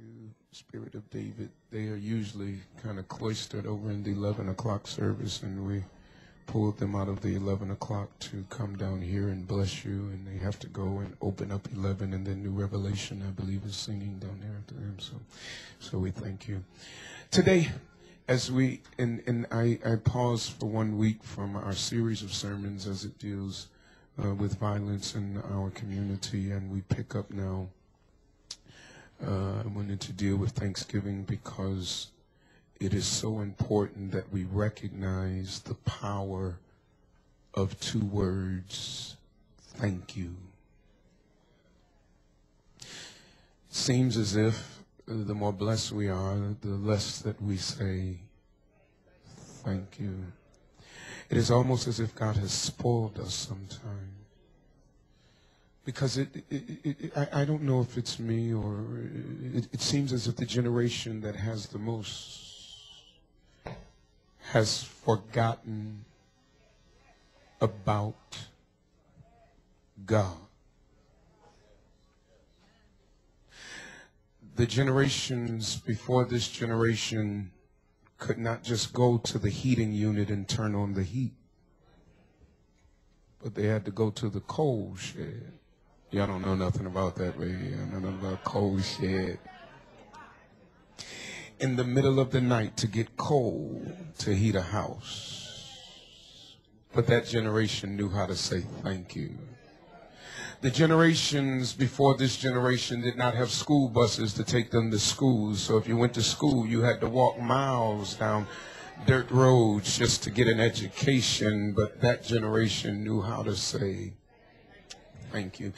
you, Spirit of David. They are usually kind of cloistered over in the 11 o'clock service, and we pulled them out of the 11 o'clock to come down here and bless you, and they have to go and open up 11, and then New Revelation, I believe, is singing down there after them. So we thank you. Today, as we, and I pause for 1 week from our series of sermons as it deals with violence in our community, and we pick up now. I wanted to deal with Thanksgiving because it is so important that we recognize the power of 2 words: thank you. It seems as if the more blessed we are, the less that we say thank you. It is almost as if God has spoiled us sometimes. Because I don't know if it's me, or it seems as if the generation that has the most has forgotten about God. The generations before this generation could not just go to the heating unit and turn on the heat, but they had to go to the coal shed. Y'all don't know nothing about that, baby. I don't know nothing about coal shed. In the middle of the night to get coal to heat a house. But that generation knew how to say thank you. The generations before this generation did not have school buses to take them to school. So if you went to school, you had to walk miles down dirt roads just to get an education. But that generation knew how to say thank you.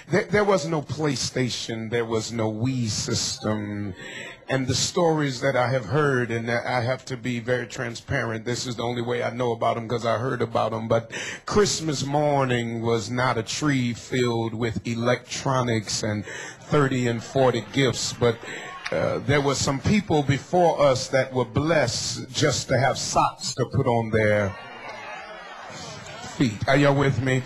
There was no PlayStation. There was no Wii system. And the stories that I have heard, and I have to be very transparent, this is the only way I know about them because I heard about them, but Christmas morning was not a tree filled with electronics and 30 and 40 gifts, but there were some people before us that were blessed just to have socks to put on their feet. Are y'all with me?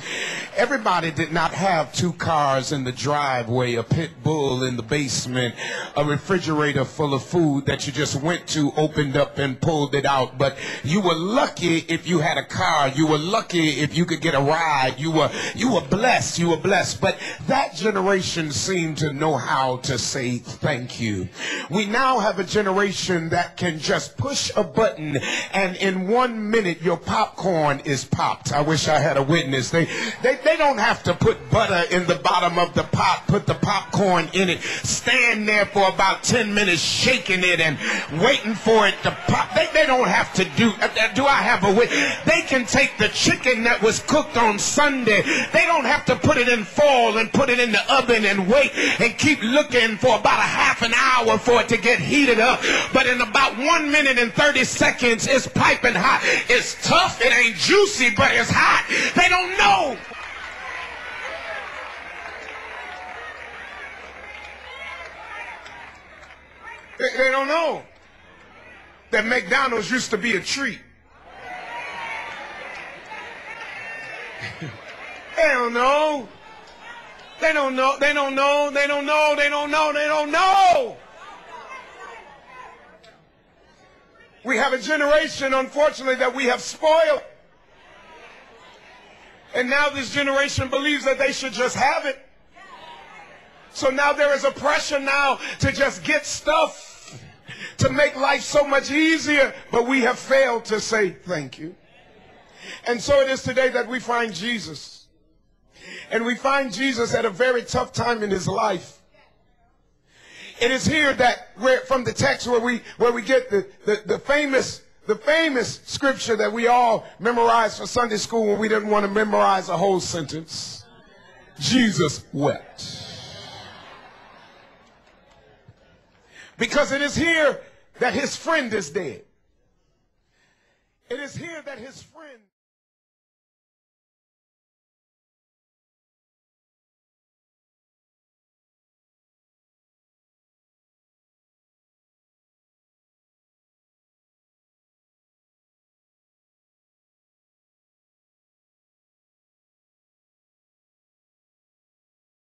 Everybody did not have 2 cars in the driveway, a pit bull in the basement, a refrigerator full of food that you just went to, opened up, and pulled it out. But you were lucky if you had a car. You were lucky if you could get a ride. You were blessed. You were blessed. But that generation seemed to know how to say thank you. We now have a generation that can just push a button, and in 1 minute your popcorn is popped. I wish I had a witness. They don't have to put butter in the bottom of the pot, put the popcorn in it, stand there for about 10 minutes shaking it and waiting for it to pop. They don't have to do I have a witness? They can take the chicken that was cooked on Sunday. They don't have to put it in foil and put it in the oven and wait and keep looking for about a half an hour for it to get heated up. But in about 1 minute and 30 seconds, it's piping hot. It's tough. It ain't juicy, but it's hot. They don't know. They don't know that McDonald's used to be a treat. They don't know. They don't know. They don't know. They don't know. They don't know. They don't know. We have a generation, unfortunately, that we have spoiled. And now this generation believes that they should just have it. So now there is a pressure now to just get stuff to make life so much easier, but we have failed to say thank you. And so it is today that we find Jesus. And we find Jesus at a very tough time in his life. It is here that from the text where we get the famous scripture that we all memorized for Sunday school when we didn't want to memorize a whole sentence. Jesus wept. Because it is here that his friend is dead. It is here that his friend